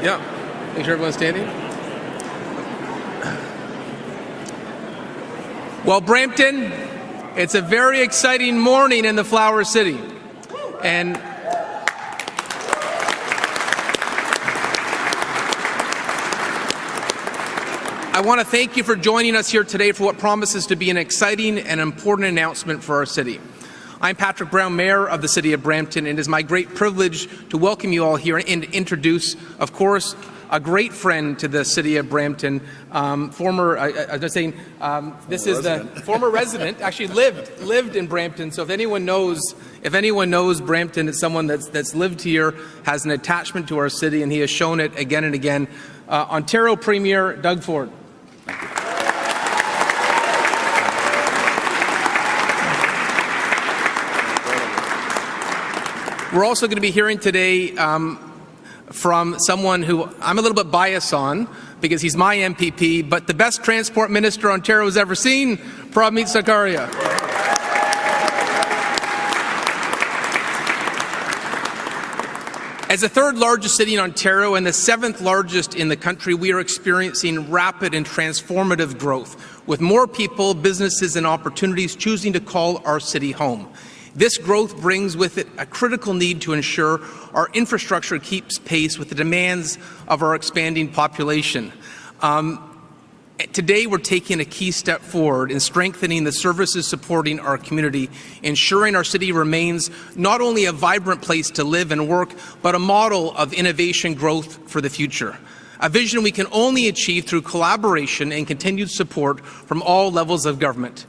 Yeah. Make sure everyone's standing. Well, Brampton, it's a very exciting morning in the Flower City. And I want to thank you for joining us here today for what promises to be an exciting and important announcement for our city. I'm Patrick Brown, Mayor of the City of Brampton, and it is my great privilege to welcome you all here and introduce, of course, a great friend to the City of Brampton, former resident, actually lived in Brampton. So if anyone knows Brampton, it's someone that's lived here, has an attachment to our city, and he has shown it again and again. Ontario Premier Doug Ford. We're also going to be hearing today from someone who I'm a little bit biased on because he's my MPP, but the best transport minister Ontario has ever seen, Prabmeet Sarkaria. As the third largest city in Ontario and the seventh largest in the country, we are experiencing rapid and transformative growth, with more people, businesses, and opportunities choosing to call our city home. This growth brings with it a critical need to ensure our infrastructure keeps pace with the demands of our expanding population. Today, we're taking a key step forward in strengthening the services supporting our community, ensuring our city remains not only a vibrant place to live and work, but a model of innovation growth for the future. A vision we can only achieve through collaboration and continued support from all levels of government.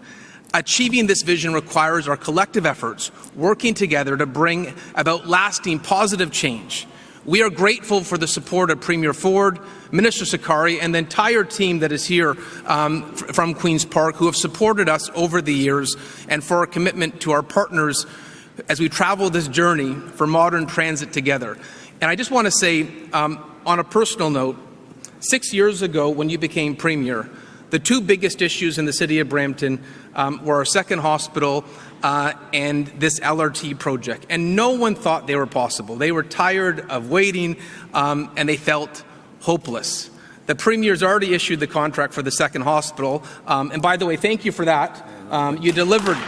Achieving this vision requires our collective efforts, working together to bring about lasting positive change. We are grateful for the support of Premier Ford, Minister Sakaria, and the entire team that is here from Queen's Park, who have supported us over the years, and for our commitment to our partners as we travel this journey for modern transit together. And I just want to say, on a personal note, 6 years ago when you became Premier, the two biggest issues in the City of Brampton were our second hospital and this LRT project. And no one thought they were possible. They were tired of waiting and they felt hopeless. The Premier's already issued the contract for the second hospital. And by the way, thank you for that. You delivered.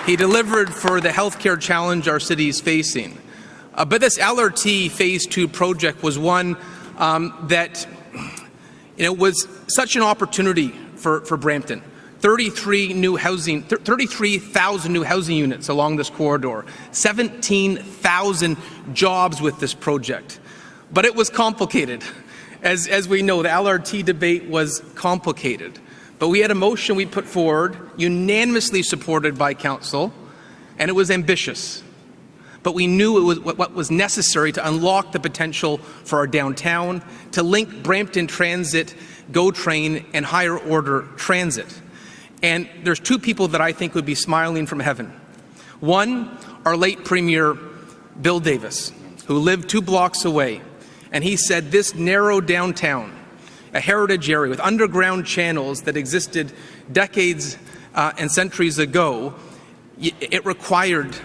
He delivered for the healthcare challenge our city is facing. But this LRT Phase 2 project was one that was such an opportunity for Brampton. 33,000 new housing units along this corridor, 17,000 jobs with this project. But it was complicated. As we know, the LRT debate was complicated. But we had a motion we put forward, unanimously supported by Council, and it was ambitious. But we knew it was what was necessary to unlock the potential for our downtown, to link Brampton Transit, GO Train, and higher order transit. And there's two people that I think would be smiling from heaven. One, our late Premier, Bill Davis, who lived 2 blocks away. And he said this narrow downtown, a heritage area with underground channels that existed decades and centuries ago, it required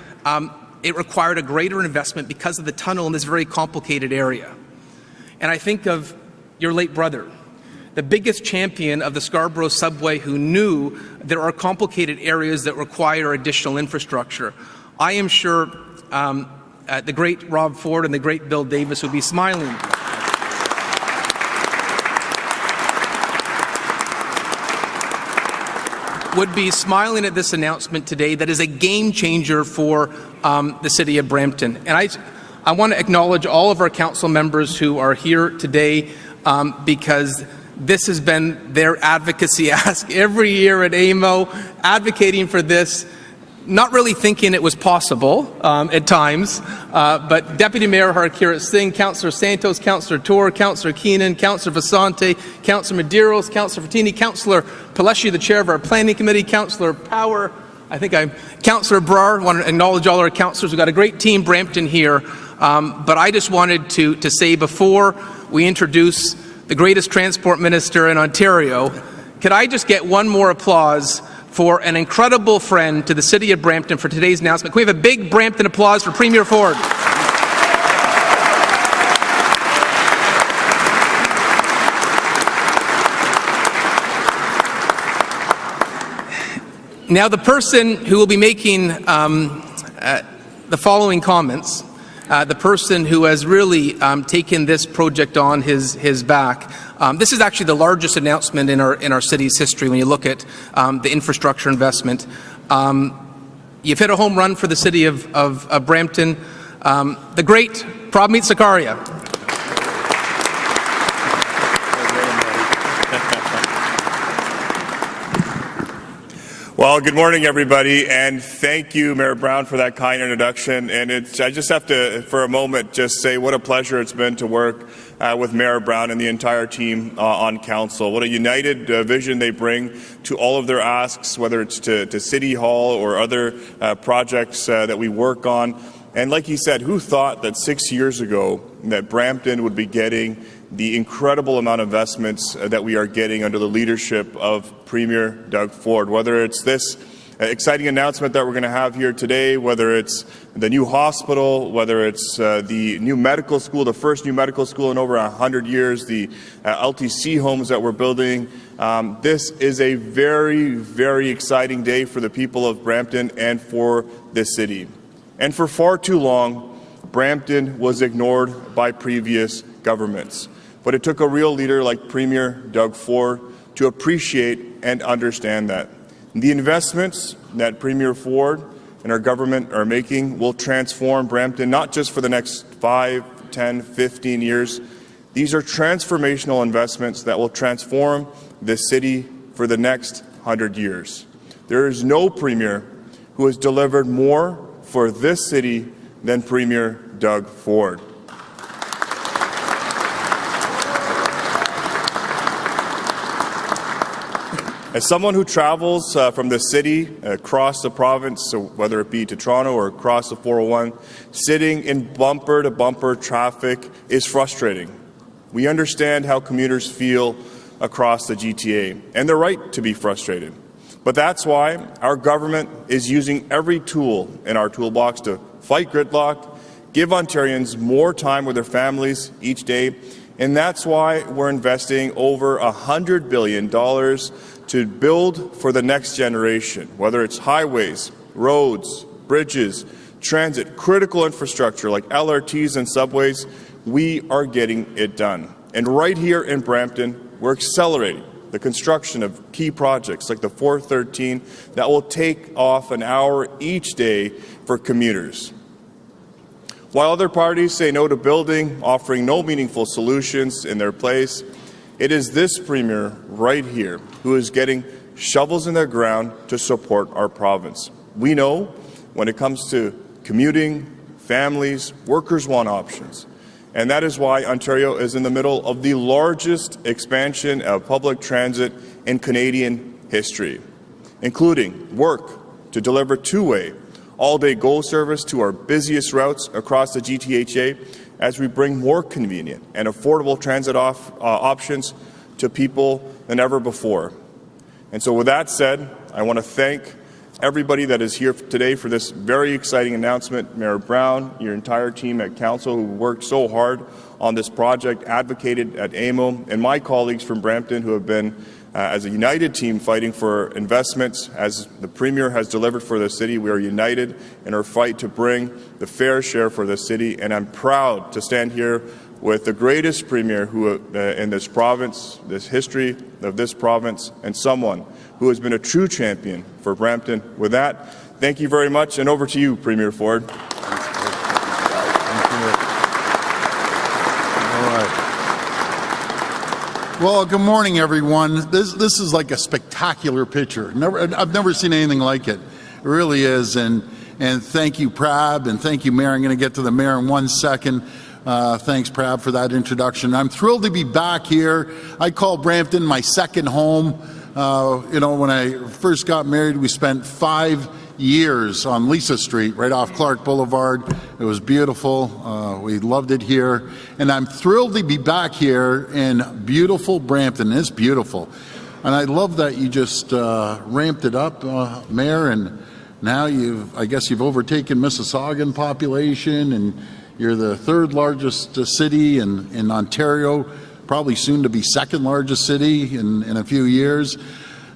a greater investment because of the tunnel in this very complicated area. And I think of your late brother, the biggest champion of the Scarborough subway, who knew there are complicated areas that require additional infrastructure. I am sure the great Rob Ford and the great Bill Davis would be smiling. Would be smiling at this announcement today that is a game changer for the City of Brampton. And I want to acknowledge all of our council members who are here today because this has been their advocacy ask every year at AMO, advocating for this, not really thinking it was possible at times, but Deputy Mayor Harkirat Singh, Councillor Santos, Councillor Tour, Councillor Keenan, Councillor Vasante, Councillor Medeiros, Councillor Fatini, Councillor Paleshi, the Chair of our Planning Committee, Councillor Power, Councillor Brar. I want to acknowledge all our councillors. We've got a great team, Brampton, here, but I just wanted to say before we introduce the greatest transport minister in Ontario, could I just get one more applause for an incredible friend to the City of Brampton for today's announcement. Can we have a big Brampton applause for Premier Ford? Now, the person who will be making the following comments, the person who has really taken this project on his back. This is actually the largest announcement in our city's history when you look at the infrastructure investment. You've hit a home run for the city of Brampton. The great Prabmeet Sarkaria. Well, good morning, everybody, and thank you, Mayor Brown, for that kind introduction. And I just have to, for a moment, just say what a pleasure it's been to work with Mayor Brown and the entire team on council. What a united vision they bring to all of their asks, whether it's to City Hall or other projects that we work on. And like he said, who thought that 6 years ago that Brampton would be getting the incredible amount of investments that we are getting under the leadership of Premier Doug Ford, whether it's this exciting announcement that we're going to have here today, whether it's the new hospital, whether it's the new medical school, the first new medical school in over 100 years, the LTC homes that we're building. This is a very, very exciting day for the people of Brampton and for this city. And for far too long, Brampton was ignored by previous governments. But it took a real leader like Premier Doug Ford to appreciate and understand that. The investments that Premier Ford and our government are making will transform Brampton, not just for the next 5, 10, 15 years. These are transformational investments that will transform the city for the next 100 years. There is no premier who has delivered more for this city than Premier Doug Ford. As someone who travels from the city across the province, so whether it be to Toronto or across the 401, sitting in bumper-to-bumper traffic is frustrating. We understand how commuters feel across the GTA, and they're right to be frustrated. But that's why our government is using every tool in our toolbox to fight gridlock, give Ontarians more time with their families each day, and that's why we're investing over $100 billion to build for the next generation, whether it's highways, roads, bridges, transit, critical infrastructure like LRTs and subways. We are getting it done. And right here in Brampton, we're accelerating the construction of key projects like the 413 that will take off an hour each day for commuters. While other parties say no to building, offering no meaningful solutions in their place, it is this Premier right here who is getting shovels in the ground to support our province. We know when it comes to commuting, families, workers want options. And that is why Ontario is in the middle of the largest expansion of public transit in Canadian history, including work to deliver two-way, all-day GO service to our busiest routes across the GTHA as we bring more convenient and affordable transit options to people than ever before. And so with that said, I want to thank everybody that is here today for this very exciting announcement. Mayor Brown, your entire team at Council who worked so hard on this project, advocated at AMO, and my colleagues from Brampton who have been as a united team fighting for investments. As the Premier has delivered for the city, we are united in our fight to bring the fair share for the city, and I'm proud to stand here with the greatest Premier who in this province, this history of this province, and someone who has been a true champion for Brampton. With that, thank you very much, and over to you, Premier Ford. Well, good morning, everyone. This is like a spectacular picture. I've never seen anything like it. It really is. And thank you, Prab, and thank you, Mayor. I'm going to get to the Mayor in 1 second. Thanks, Prab, for that introduction. I'm thrilled to be back here. I call Brampton my second home. When I first got married, we spent 5 years on Lisa Street, right off Clark Boulevard. It was beautiful. We loved it here. And I'm thrilled to be back here in beautiful Brampton. It's beautiful. And I love that you just ramped it up, Mayor, and now I guess you've overtaken Mississauga in population, and you're the third largest city in Ontario, probably soon to be second largest city in a few years.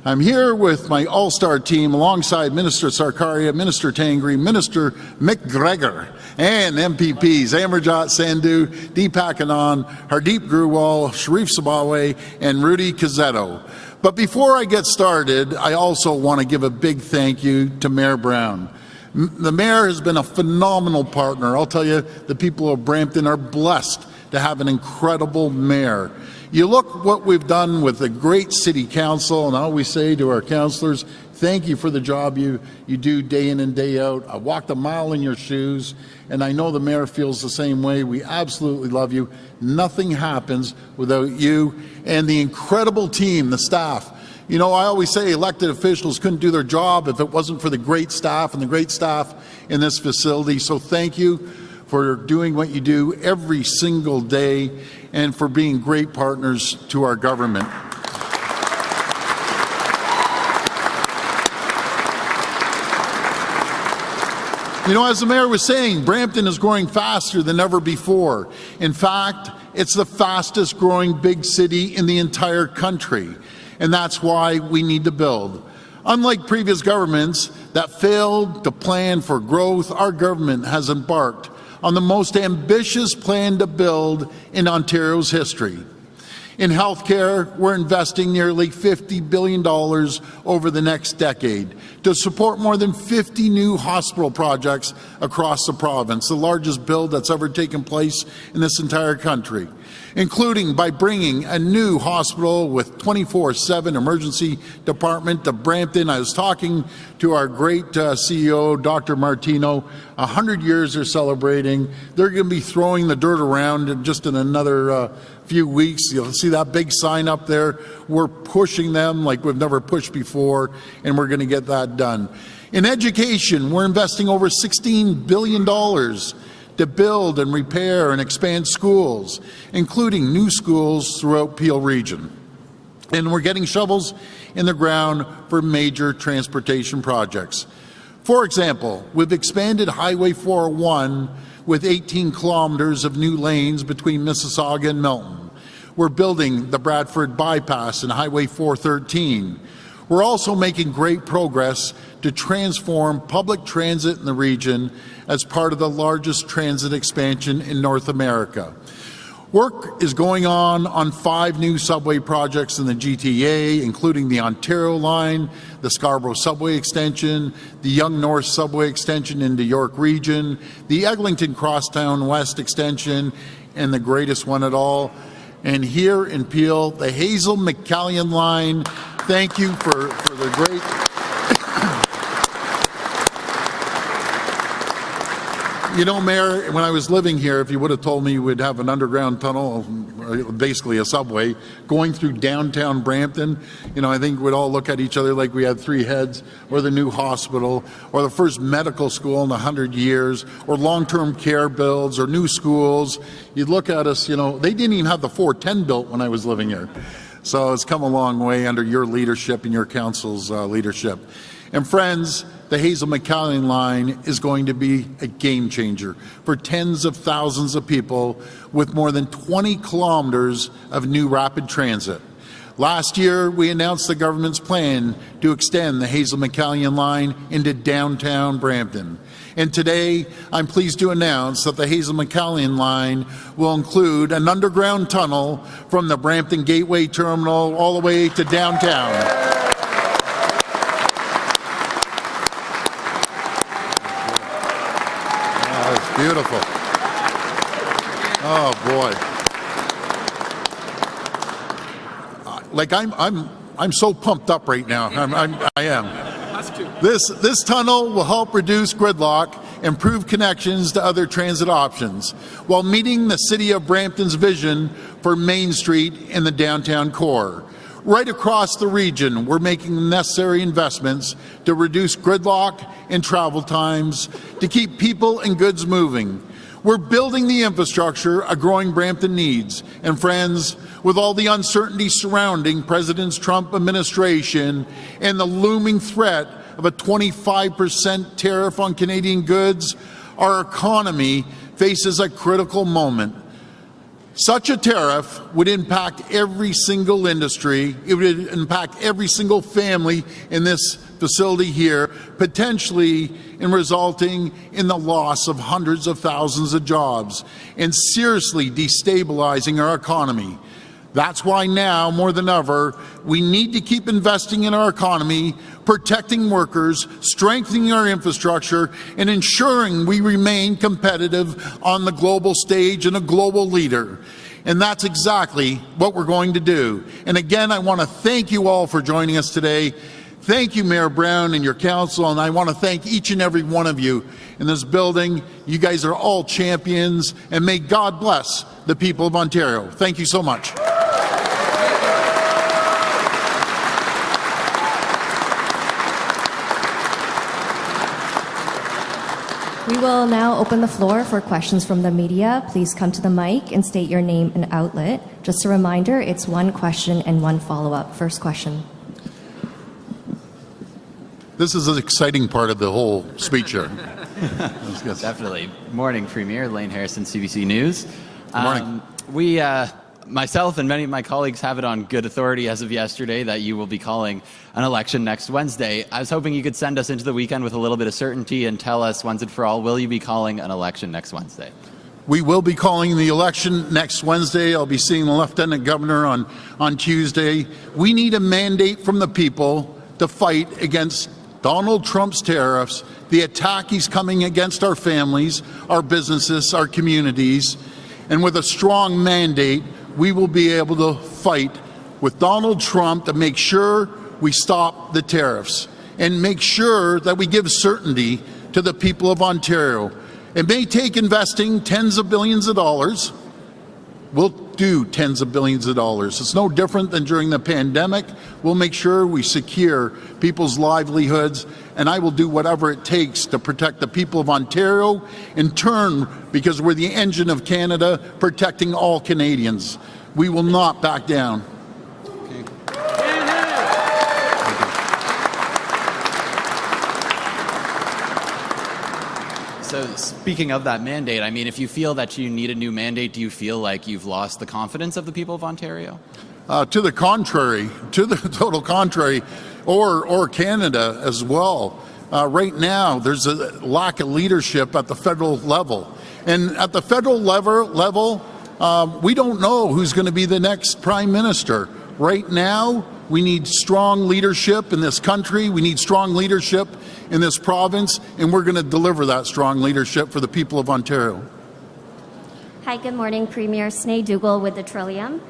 I'm here with my all-star team alongside Minister Sarkaria, Minister Tangri, Minister McGregor, and MPPs Amarjot Sandhu, Deepak Anand, Hardeep Grewal, Sharif Sabawe, and Rudy Cazzetto. But before I get started, I also want to give a big thank you to Mayor Brown. The Mayor has been a phenomenal partner. I'll tell you, the people of Brampton are blessed to have an incredible mayor. You look what we've done with a great city council, and I always say to our councillors, thank you for the job you do day in and day out. I walked a mile in your shoes, and I know the mayor feels the same way. We absolutely love you. Nothing happens without you and the incredible team, the staff. You know, I always say elected officials couldn't do their job if it wasn't for the great staff and the great staff in this facility. So thank you for doing what you do every single day and for being great partners to our government. You know, as the mayor was saying, Brampton is growing faster than ever before. In fact, it's the fastest growing big city in the entire country. And that's why we need to build. Unlike previous governments that failed to plan for growth, our government has embarked on the most ambitious plan to build in Ontario's history. In healthcare, we're investing nearly $50 billion over the next decade to support more than 50 new hospital projects across the province, the largest build that's ever taken place in this entire country, including by bringing a new hospital with 24/7 emergency department to Brampton. I was talking to our great CEO, Dr. Martino. 100 years they're celebrating. They're going to be throwing the dirt around in another few weeks. You'll see that big sign up there. We're pushing them like we've never pushed before, and we're going to get that done. In education, we're investing over $16 billion to build and repair and expand schools, including new schools throughout Peel Region. And we're getting shovels in the ground for major transportation projects. For example, we've expanded Highway 401 with 18 kilometers of new lanes between Mississauga and Milton. We're building the Bradford Bypass and Highway 413. We're also making great progress to transform public transit in the region as part of the largest transit expansion in North America. Work is going on 5 new subway projects in the GTA, including the Ontario Line, the Scarborough Subway Extension, the Yonge North Subway Extension into York Region, the Eglinton Crosstown West Extension, and the greatest one at all, and here in Peel, the Hazel McCallion Line. Thank you for the great... You know, Mayor, when I was living here, if you would have told me we'd have an underground tunnel, basically a subway, going through downtown Brampton, you know, I think we'd all look at each other like we had 3 heads, or the new hospital, or the first medical school in 100 years, or long-term care builds, or new schools. You'd look at us, you know, they didn't even have the 410 built when I was living here. So it's come a long way under your leadership and your council's leadership. And friends, the Hazel McCallion Line is going to be a game changer for tens of thousands of people with more than 20 kilometers of new rapid transit. Last year, we announced the government's plan to extend the Hazel McCallion Line into downtown Brampton. And today, I'm pleased to announce that the Hazel McCallion Line will include an underground tunnel from the Brampton Gateway Terminal all the way to downtown. Beautiful. Oh boy. Like I'm so pumped up right now. I am. This tunnel will help reduce gridlock, improve connections to other transit options, while meeting the City of Brampton's vision for Main Street in the downtown core. Right across the region, we're making the necessary investments to reduce gridlock and travel times to keep people and goods moving. We're building the infrastructure a growing Brampton needs. And friends, with all the uncertainty surrounding President Trump administration and the looming threat of a 25% tariff on Canadian goods, our economy faces a critical moment. Such a tariff would impact every single industry. It would impact every single family in this facility here, potentially in resulting in the loss of hundreds of thousands of jobs and seriously destabilizing our economy. That's why now, more than ever, we need to keep investing in our economy, protecting workers, strengthening our infrastructure, and ensuring we remain competitive on the global stage and a global leader. And that's exactly what we're going to do. And again, I want to thank you all for joining us today. Thank you, Mayor Brown and your council, and I want to thank each and every one of you in this building. You guys are all champions, and may God bless the people of Ontario. Thank you so much. We will now open the floor for questions from the media. Please come to the mic and state your name and outlet. Just a reminder, it's one question and one follow-up. First question. This is an exciting part of the whole speech here. Definitely. Morning, Premier. Lane Harrison, CBC News. Good morning. Myself and many of my colleagues have it on good authority as of yesterday that you will be calling an election next Wednesday. I was hoping you could send us into the weekend with a little bit of certainty and tell us once and for all, will you be calling an election next Wednesday? We will be calling the election next Wednesday. I'll be seeing the Lieutenant Governor on Tuesday. We need a mandate from the people to fight against Donald Trump's tariffs, the attack he's coming against our families, our businesses, our communities. And with a strong mandate, we will be able to fight with Donald Trump to make sure we stop the tariffs and make sure that we give certainty to the people of Ontario. It may take investing tens of billions of dollars. We'll do tens of billions of dollars. It's no different than during the pandemic. We'll make sure we secure people's livelihoods, and I will do whatever it takes to protect the people of Ontario, in turn, because we're the engine of Canada, protecting all Canadians. We will not back down. So speaking of that mandate, I mean, if you feel that you need a new mandate, do you feel like you've lost the confidence of the people of Ontario? To the contrary, to the total contrary, or Canada as well. Right now, there's a lack of leadership at the federal level. And at the federal level, we don't know who's going to be the next prime minister. Right now, we need strong leadership in this country. We need strong leadership in this province, and we're going to deliver that strong leadership for the people of Ontario. Hi, good morning, Premier. Sneh Dougal with the Trillium.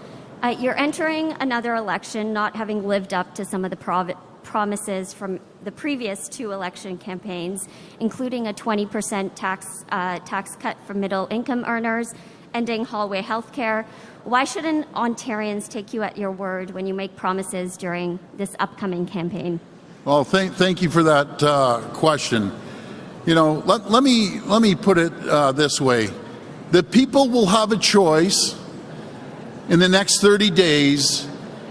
You're entering another election not having lived up to some of the promises from the previous two election campaigns, including a 20% tax cut for middle-income earners, ending hallway health care. Why shouldn't Ontarians take you at your word when you make promises during this upcoming campaign? Well, thank you for that question. You know, let me put it this way. The people will have a choice in the next 30 days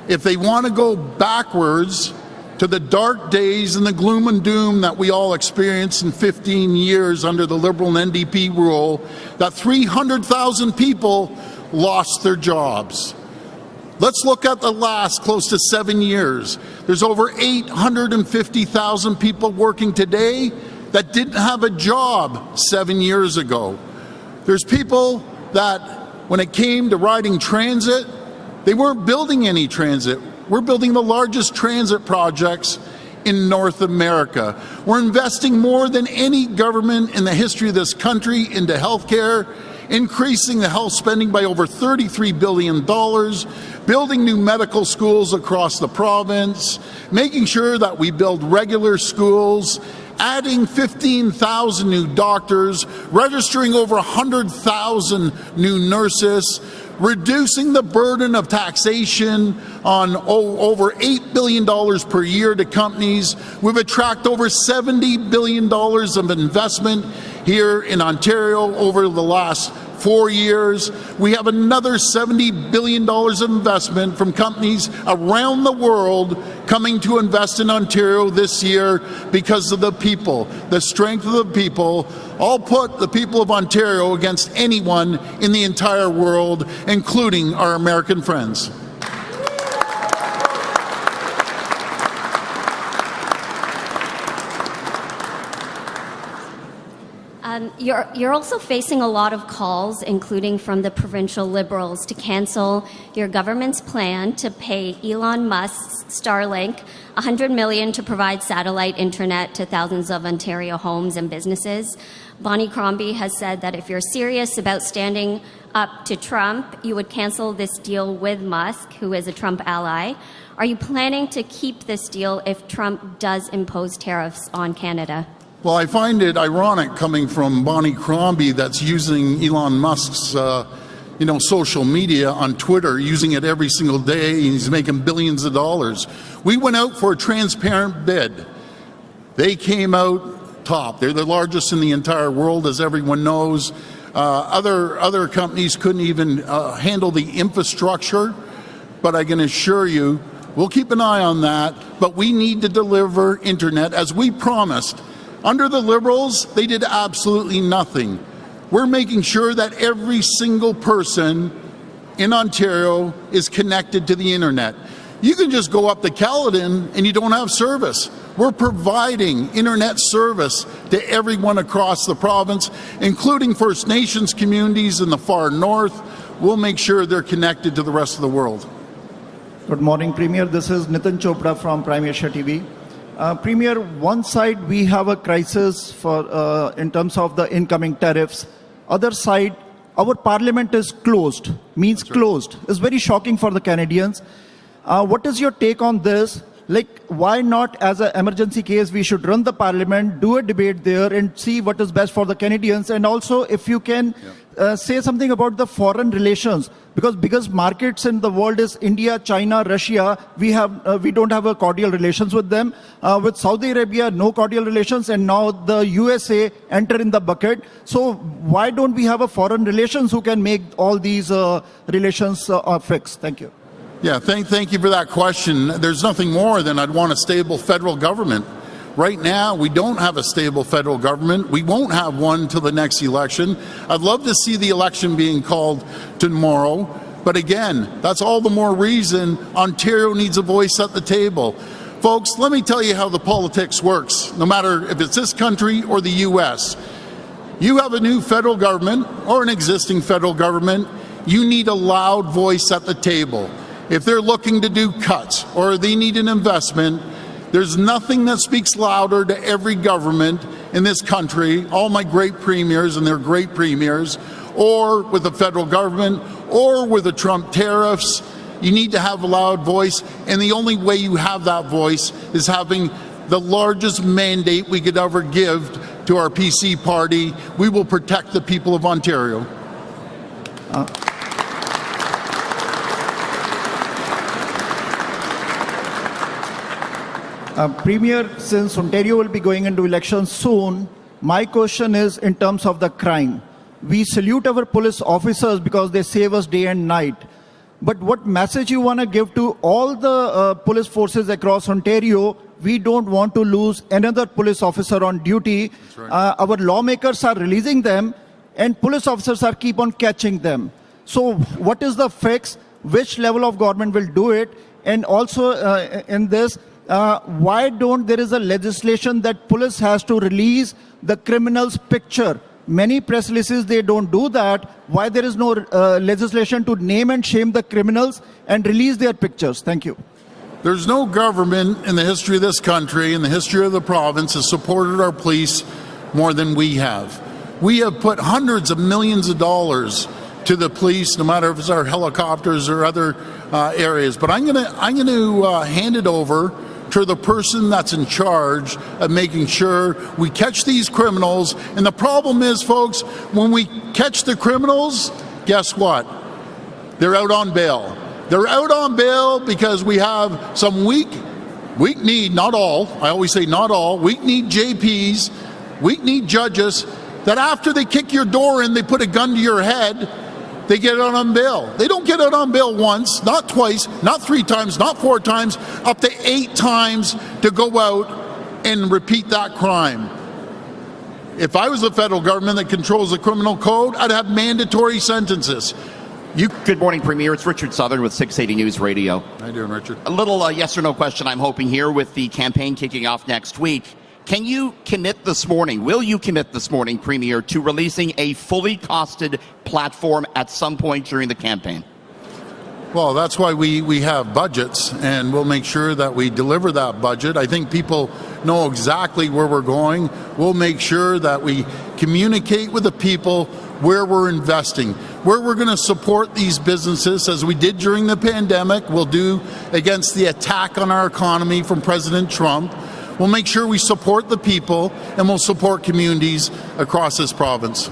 if they want to go backwards to the dark days and the gloom and doom that we all experienced in 15 years under the Liberal and NDP rule, that 300,000 people lost their jobs. Let's look at the last close to 7 years. There's over 850,000 people working today that didn't have a job 7 years ago. There's people that, when it came to riding transit, they weren't building any transit. We're building the largest transit projects in North America. We're investing more than any government in the history of this country into healthcare, increasing the health spending by over $33 billion, building new medical schools across the province, making sure that we build regular schools, adding 15,000 new doctors, registering over 100,000 new nurses, reducing the burden of taxation on over $8 billion per year to companies. We've attracted over $70 billion of investment here in Ontario over the last 4 years. We have another $70 billion of investment from companies around the world coming to invest in Ontario this year because of the people, the strength of the people. I'll put the people of Ontario against anyone in the entire world, including our American friends. You're also facing a lot of calls, including from the provincial Liberals, to cancel your government's plan to pay Elon Musk's Starlink $100 million to provide satellite internet to thousands of Ontario homes and businesses. Bonnie Crombie has said that if you're serious about standing up to Trump, you would cancel this deal with Musk, who is a Trump ally. Are you planning to keep this deal if Trump does impose tariffs on Canada? Well, I find it ironic coming from Bonnie Crombie that's using Elon Musk's social media on Twitter, using it every single day, and he's making billions of dollars. We went out for a transparent bid. They came out top. They're the largest in the entire world, as everyone knows. Other companies couldn't even handle the infrastructure, but I can assure you, we'll keep an eye on that, but we need to deliver internet as we promised. Under the Liberals, they did absolutely nothing. We're making sure that every single person in Ontario is connected to the internet. You can just go up to Caledon and you don't have service. We're providing internet service to everyone across the province, including First Nations communities in the far north. We'll make sure they're connected to the rest of the world. Good morning, Premier. This is Nitin Chopra from Prime Asia TV. Premier, one side we have a crisis for in terms of the incoming tariffs. Other side, our parliament is closed, means closed. It's very shocking for the Canadians. What is your take on this? Like, why not, as an emergency case, we should run the parliament, do a debate there, and see what is best for the Canadians? And also, if you can say something about the foreign relations, because biggest markets in the world is India, China, Russia. We don't have a cordial relations with them. With Saudi Arabia, no cordial relations, and now the USA enter in the bucket. So why don't we have a foreign relations who can make all these relations fix? Thank you. Yeah, thank you for that question. There's nothing more than I'd want a stable federal government. Right now, we don't have a stable federal government. We won't have one until the next election. I'd love to see the election being called tomorrow. But again, that's all the more reason Ontario needs a voice at the table. Folks, let me tell you how the politics works, no matter if it's this country or the U.S. You have a new federal government or an existing federal government, you need a loud voice at the table. If they're looking to do cuts or they need an investment, there's nothing that speaks louder to every government in this country, all my great premiers and their great premiers, or with the federal government, or with the Trump tariffs. You need to have a loud voice, and the only way you have that voice is having the largest mandate we could ever give to our PC party. We will protect the people of Ontario. Premier, since Ontario will be going into elections soon, my question is in terms of the crime. We salute our police officers because they save us day and night. But what message you want to give to all the police forces across Ontario? We don't want to lose another police officer on duty. That's right. Our lawmakers are releasing them, and police officers are keep on catching them. So what is the fix? Which level of government will do it? And also in this, why don't there is a legislation that police has to release the criminal's picture? Many press releases, they don't do that. Why there is no legislation to name and shame the criminals and release their pictures? Thank you. There's no government in the history of this country, in the history of the province, has supported our police more than we have. We have put hundreds of millions of dollars to the police, no matter if it's our helicopters or other areas. But I'm going to hand it over to the person that's in charge of making sure we catch these criminals. And the problem is, folks, when we catch the criminals, guess what? They're out on bail. They're out on bail because we have some weak-kneed, not all, I always say not all, weak-kneed JPs, weak-kneed judges that after they kick your door in, they put a gun to your head, they get out on bail. They don't get out on bail once, not twice, not 3 times, not 4 times, up to 8 times to go out and repeat that crime. If I was the federal government that controls the criminal code, I'd have mandatory sentences. Good morning, Premier. It's Richard Southern with 680 News Radio. How you doing, Richard? A little yes or no question I'm hoping here with the campaign kicking off next week. Can you commit this morning, will you commit this morning, Premier, to releasing a fully costed platform at some point during the campaign? Well, that's why we have budgets, and we'll make sure that we deliver that budget. I think people know exactly where we're going. We'll make sure that we communicate with the people where we're investing, where we're going to support these businesses, as we did during the pandemic, we'll do against the attack on our economy from President Trump. We'll make sure we support the people, and we'll support communities across this province.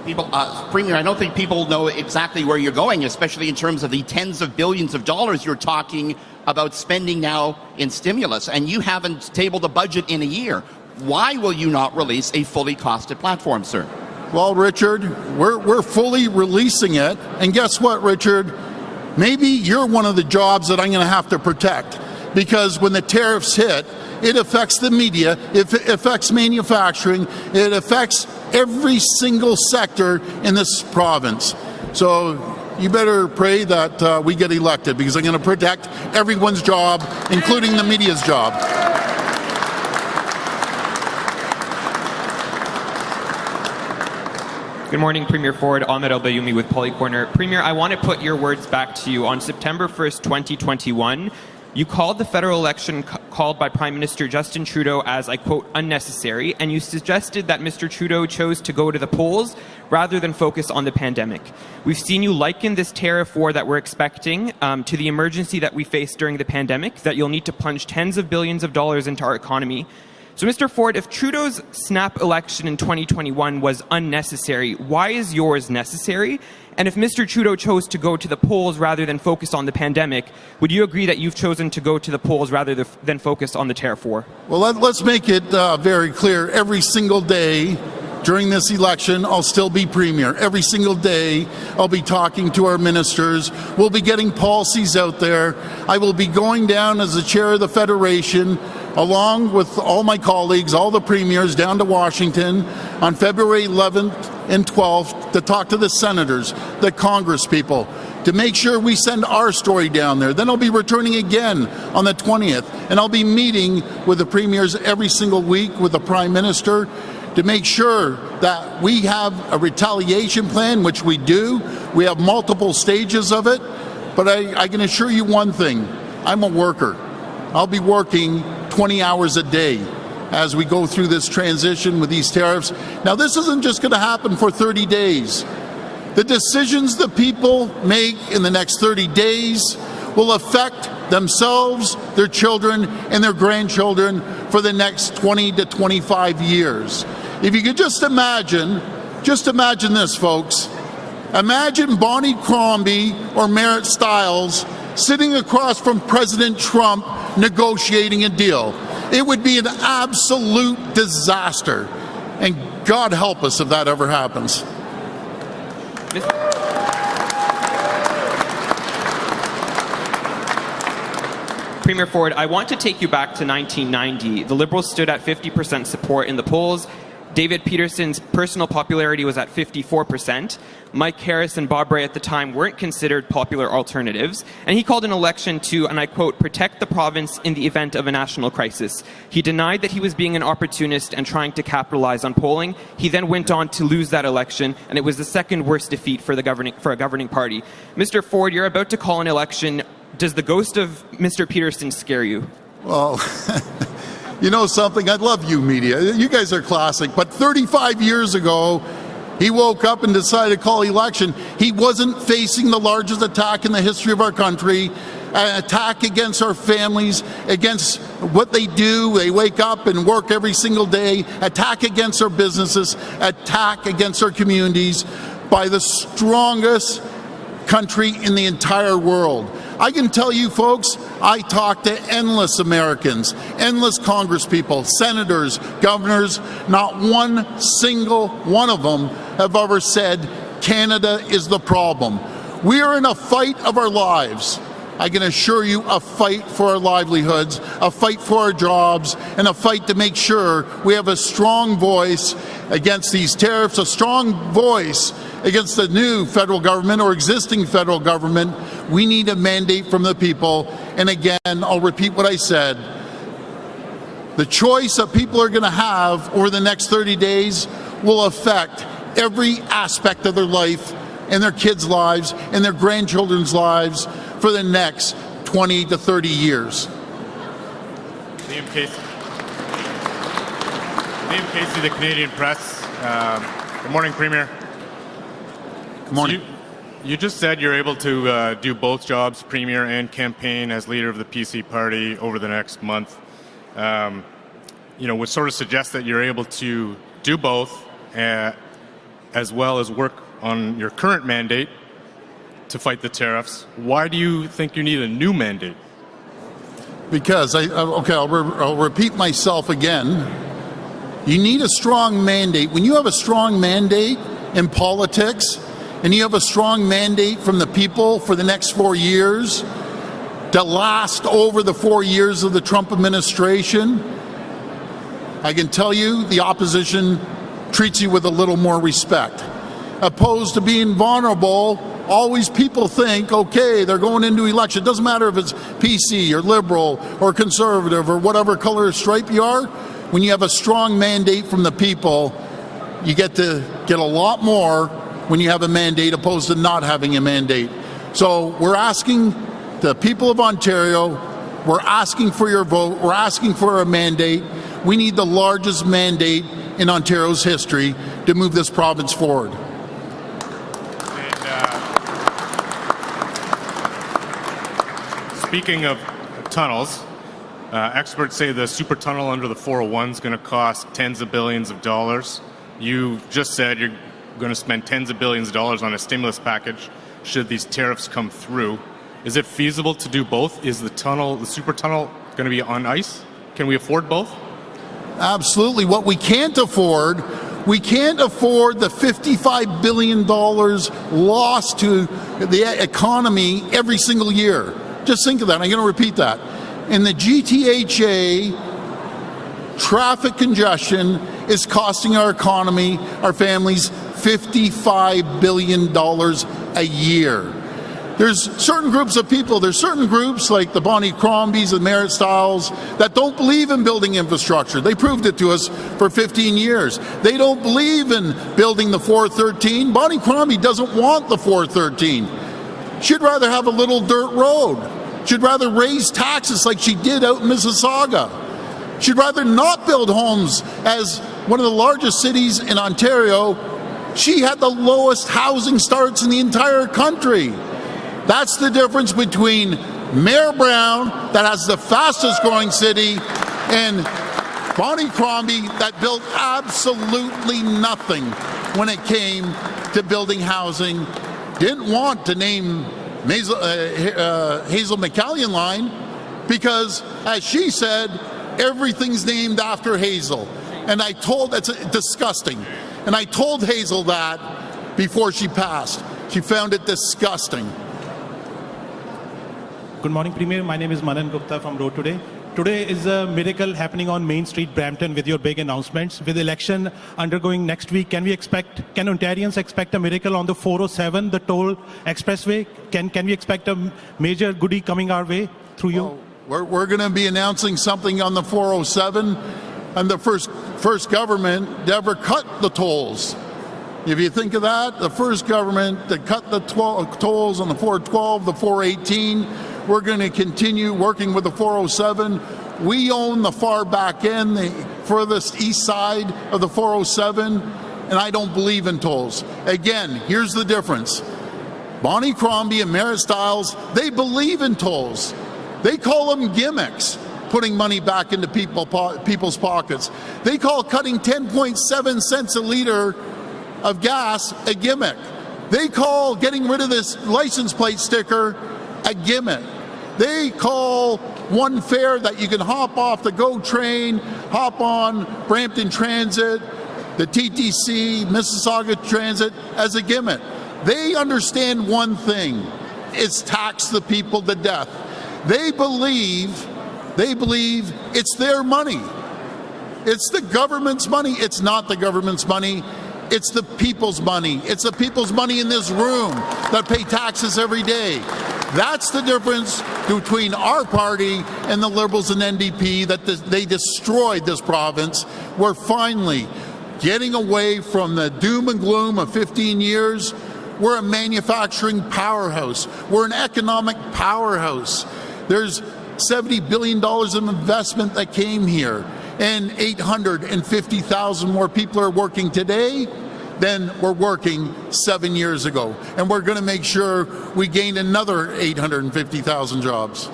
Premier, I don't think people know exactly where you're going, especially in terms of the tens of billions of dollars you're talking about spending now in stimulus, and you haven't tabled a budget in a year. Why will you not release a fully costed platform, sir? Well, Richard, we're fully releasing it, and guess what, Richard? Maybe you're one of the jobs that I'm going to have to protect, because when the tariffs hit, it affects the media, it affects manufacturing, it affects every single sector in this province. So you better pray that we get elected, because I'm going to protect everyone's job, including the media's job. Good morning, Premier Ford. Ahmed Al-Bayoumi with Polycorner. Premier, I want to put your words back to you. On September 1st, 2021, you called the federal election called by Prime Minister Justin Trudeau as, I quote, unnecessary, and you suggested that Mr. Trudeau chose to go to the polls rather than focus on the pandemic. We've seen you liken this tariff war that we're expecting to the emergency that we faced during the pandemic, that you'll need to plunge tens of billions of dollars into our economy. So, Mr. Ford, if Trudeau's snap election in 2021 was unnecessary, why is yours necessary? And if Mr. Trudeau chose to go to the polls rather than focus on the pandemic, would you agree that you've chosen to go to the polls rather than focus on the tariff war? Well, let's make it very clear. Every single day during this election, I'll still be Premier. Every single day, I'll be talking to our ministers. We'll be getting policies out there. I will be going down as the chair of the Federation, along with all my colleagues, all the premiers, down to Washington on February 11th and 12th to talk to the senators, the Congress people, to make sure we send our story down there. Then I'll be returning again on the 20th, and I'll be meeting with the premiers every single week with the Prime Minister to make sure that we have a retaliation plan, which we do. We have multiple stages of it, but I can assure you one thing, I'm a worker. I'll be working 20 hours a day as we go through this transition with these tariffs. Now, this isn't just going to happen for 30 days. The decisions the people make in the next 30 days will affect themselves, their children, and their grandchildren for the next 20 to 25 years. If you could just imagine this, folks. Imagine Bonnie Crombie or Merritt Stiles sitting across from President Trump negotiating a deal. It would be an absolute disaster. And God help us if that ever happens. Premier Ford, I want to take you back to 1990. The Liberals stood at 50% support in the polls. David Peterson's personal popularity was at 54%. Mike Harris and Bob Rae at the time weren't considered popular alternatives. And he called an election to, and I quote, protect the province in the event of a national crisis. He denied that he was being an opportunist and trying to capitalize on polling. He then went on to lose that election, and it was the second worst defeat for a governing party. Mr. Ford, you're about to call an election. Does the ghost of Mr. Peterson scare you? Well, you know something? I love you, media. You guys are classic. But 35 years ago, he woke up and decided to call election. He wasn't facing the largest attack in the history of our country, an attack against our families, against what they do. They wake up and work every single day, attack against our businesses, attack against our communities by the strongest country in the entire world. I can tell you folks, I talk to endless Americans, endless congresspeople, senators, governors. Not one single one of them have ever said Canada is the problem. We are in a fight of our lives. I can assure you, a fight for our livelihoods, a fight for our jobs, and a fight to make sure we have a strong voice against these tariffs, a strong voice against the new federal government or existing federal government. We need a mandate from the people. And again, I'll repeat what I said. The choice that people are going to have over the next 30 days will affect every aspect of their life and their kids' lives and their grandchildren's lives for the next 20 to 30 years. Liam Casey, the Canadian Press. Good morning, Premier. Good morning. So you just said you're able to do both jobs, Premier and campaign, as leader of the PC party over the next month. Would sort of suggest that you're able to do both as well as work on your current mandate to fight the tariffs. Why do you think you need a new mandate? Because, I'll repeat myself again. You need a strong mandate. When you have a strong mandate in politics, and you have a strong mandate from the people for the next 4 years to last over the 4 years of the Trump administration, I can tell you the opposition treats you with a little more respect. Opposed to being vulnerable, always people think, okay, they're going into election. It doesn't matter if it's PC or liberal or conservative or whatever color stripe you are. When you have a strong mandate from the people, you get to get a lot more when you have a mandate opposed to not having a mandate. So we're asking the people of Ontario, we're asking for your vote, we're asking for a mandate. We need the largest mandate in Ontario's history to move this province forward. Speaking of tunnels, experts say the super tunnel under the 401 is going to cost tens of billions of dollars. You just said you're going to spend tens of billions of dollars on a stimulus package should these tariffs come through. Is it feasible to do both? Is the super tunnel going to be on ice? Can we afford both? Absolutely. What we can't afford the $55 billion lost to the economy every single year. Just think of that. I'm going to repeat that. In the GTHA, traffic congestion is costing our economy, our families, $55 billion a year. There's certain groups of people, there's certain groups like the Bonnie Crombies and Merit Styles that don't believe in building infrastructure. They proved it to us for 15 years. They don't believe in building the 413. Bonnie Crombie doesn't want the 413. She'd rather have a little dirt road. She'd rather raise taxes like she did out in Mississauga. She'd rather not build homes. As one of the largest cities in Ontario, she had the lowest housing starts in the entire country. That's the difference between Mayor Brown, that has the fastest growing city, and Bonnie Crombie, that built absolutely nothing when it came to building housing. Didn't want to name Hazel McCallion line because, as she said, everything's named after Hazel. And that's disgusting. And I told Hazel that before she passed. She found it disgusting. Good morning, Premier. My name is Manan Gupta from Road Today. Today is a miracle happening on Main Street, Brampton, with your big announcements. With election undergoing next week, can Ontarians expect a miracle on the 407, the toll expressway? Can we expect a major goodie coming our way through you? Well, we're going to be announcing something on the 407. I'm the first government to ever cut the tolls. If you think of that, the first government to cut the tolls on the 412, the 418. We're going to continue working with the 407. We own the far back end, the furthest east side of the 407, and I don't believe in tolls. Again, here's the difference. Bonnie Crombie and Merit Styles, they believe in tolls. They call them gimmicks, putting money back into people's pockets. They call cutting 10.7 cents a liter of gas a gimmick. They call getting rid of this license plate sticker a gimmick. They call one fare that you can hop off the GO train, hop on Brampton Transit, the TTC, Mississauga Transit as a gimmick. They understand one thing. It's tax the people to death. They believe it's their money. It's the government's money. It's not the government's money. It's the people's money. It's the people's money in this room that pay taxes every day. That's the difference between our party and the Liberals and NDP, that they destroyed this province. We're finally getting away from the doom and gloom of 15 years. We're a manufacturing powerhouse. We're an economic powerhouse. There's $70 billion of investment that came here, and 850,000 more people are working today than were working 7 years ago. And we're going to make sure we gain another 850,000 jobs.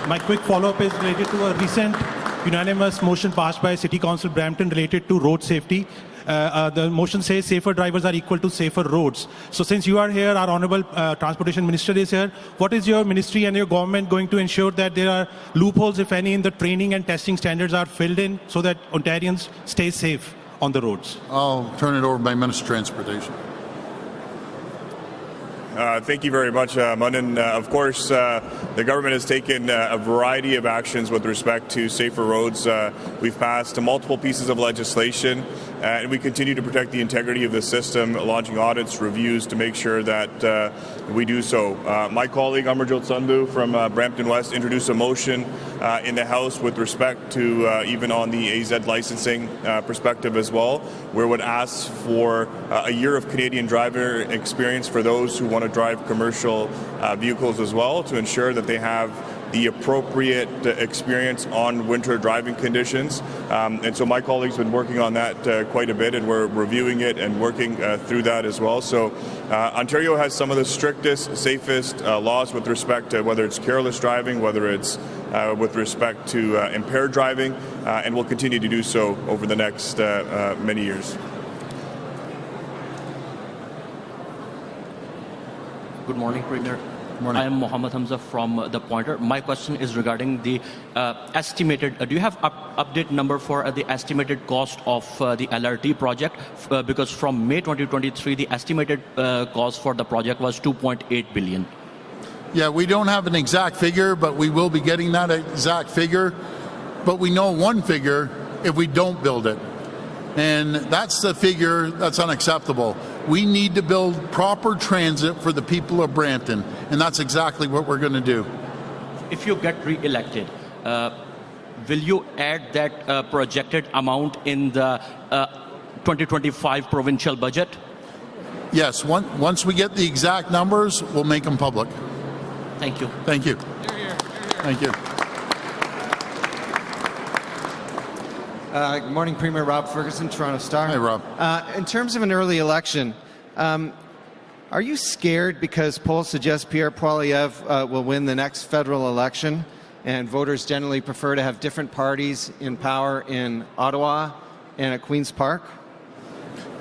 My quick follow-up is related to a recent unanimous motion passed by City Council Brampton related to road safety. The motion says safer drivers are equal to safer roads. So since you are here, our Honourable Transportation Minister is here, what is your ministry and your government going to ensure that there are loopholes, if any, in the training and testing standards are filled in so that Ontarians stay safe on the roads? I'll turn it over to my Minister of Transportation. Thank you very much, Manan. Of course, the government has taken a variety of actions with respect to safer roads. We've passed multiple pieces of legislation, and we continue to protect the integrity of the system, launching audits, reviews to make sure that we do so. My colleague, Amarjot Sandhu from Brampton West, introduced a motion in the House with respect to even on the AZ licensing perspective as well, where it would ask for a year of Canadian driver experience for those who want to drive commercial vehicles as well, to ensure that they have the appropriate experience on winter driving conditions. And so my colleagues have been working on that quite a bit, and we're reviewing it and working through that as well. So Ontario has some of the strictest, safest laws with respect to whether it's careless driving, whether it's with respect to impaired driving, and we'll continue to do so over the next many years. Good morning, Premier. Morning. I am Mohammed Hamza from The Pointer. My question is regarding the estimated, do you have update number for the estimated cost of the LRT project? Because from May 2023, the estimated cost for the project was $2.8 billion. Yeah, we don't have an exact figure, but we will be getting that exact figure. But we know one figure if we don't build it. And that's the figure that's unacceptable. We need to build proper transit for the people of Brampton, and that's exactly what we're going to do. If you get re-elected, will you add that projected amount in the 2025 provincial budget? Yes, once we get the exact numbers, we'll make them public. Thank you. Thank you. Thank you. Good morning, Premier. Rob Ferguson, Toronto Star. Hi, Rob. In terms of an early election, are you scared because polls suggest Pierre Poilievre will win the next federal election, and voters generally prefer to have different parties in power in Ottawa and at Queen's Park?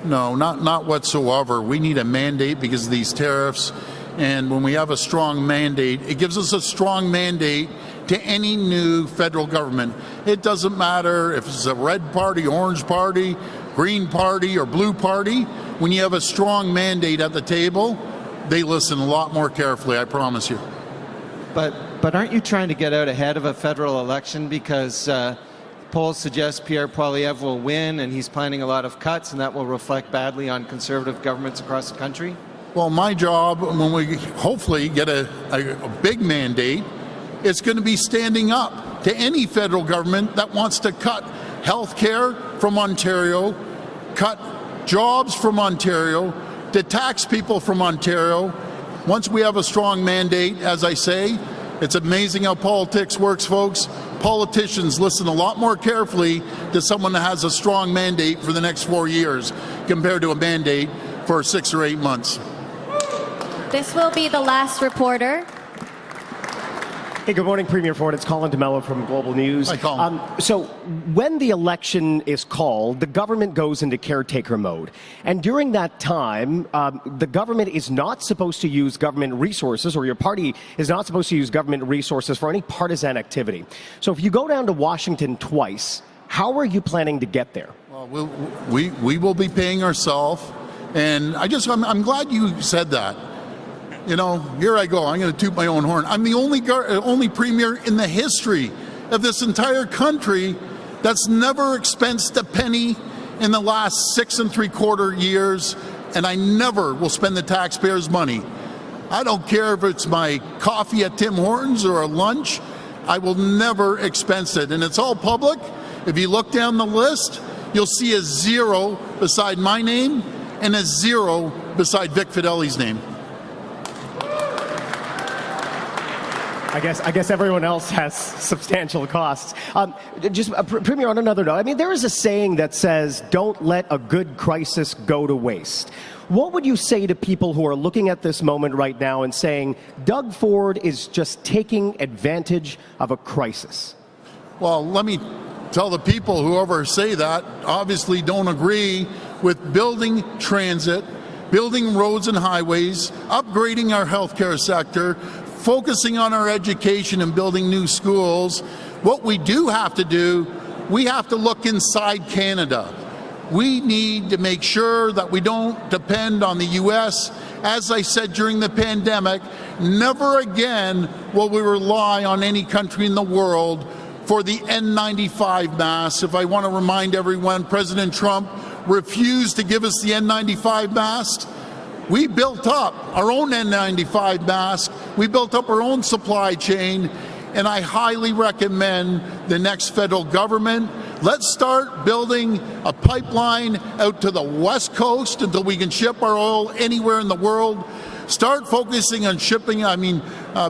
No, not whatsoever. We need a mandate because of these tariffs. And when we have a strong mandate, it gives us a strong mandate to any new federal government. It doesn't matter if it's a red party, orange party, green party, or blue party. When you have a strong mandate at the table, they listen a lot more carefully, I promise you. But aren't you trying to get out ahead of a federal election because polls suggest Pierre Poilievre will win and he's planning a lot of cuts, and that will reflect badly on Conservative governments across the country? Well, my job, when we hopefully get a big mandate, it's going to be standing up to any federal government that wants to cut health care from Ontario, cut jobs from Ontario, to tax people from Ontario. Once we have a strong mandate, as I say, it's amazing how politics works, folks. Politicians listen a lot more carefully to someone that has a strong mandate for the next 4 years compared to a mandate for 6 or 8 months. This will be the last reporter. Hey, good morning, Premier Ford. It's Colin DeMello from Global News. Hi, Colin. So when the election is called, the government goes into caretaker mode. And during that time, the government is not supposed to use government resources, or your party is not supposed to use government resources for any partisan activity. So if you go down to Washington twice, how are you planning to get there? Well, we will be paying ourselves. And I'm glad you said that. You know, here I go. I'm going to toot my own horn. I'm the only premier in the history of this entire country that's never expensed a penny in the last 6 3/4 years, and I never will spend the taxpayers' money. I don't care if it's my coffee at Tim Hortons or a lunch. I will never expense it, and it's all public. If you look down the list, you'll see a 0 beside my name and a 0 beside Vic Fideli's name. I guess everyone else has substantial costs. Premier, on another note, I mean, there is a saying that says, don't let a good crisis go to waste. What would you say to people who are looking at this moment right now and saying, Doug Ford is just taking advantage of a crisis? Well, let me tell the people, whoever say that, obviously don't agree with building transit, building roads and highways, upgrading our healthcare sector, focusing on our education and building new schools. What we do have to do, we have to look inside Canada. We need to make sure that we don't depend on the U.S. As I said during the pandemic, never again will we rely on any country in the world for the N95 mask. If I want to remind everyone, President Trump refused to give us the N95 masks. We built up our own N95 mask. We built up our own supply chain, and I highly recommend the next federal government. Let's start building a pipeline out to the West Coast until we can ship our oil anywhere in the world. Start focusing on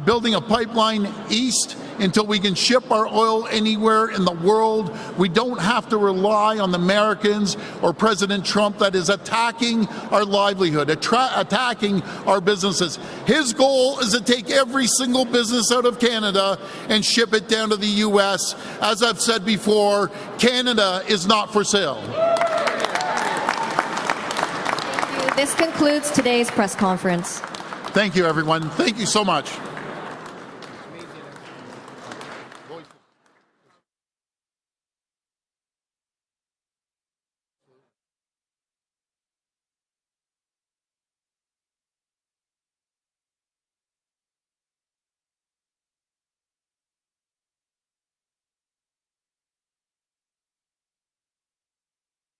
building a pipeline east until we can ship our oil anywhere in the world. We don't have to rely on the Americans or President Trump that is attacking our livelihood, attacking our businesses. His goal is to take every single business out of Canada and ship it down to the U.S. As I've said before, Canada is not for sale. Thank you. This concludes today's press conference. Thank you, everyone. Thank you so much.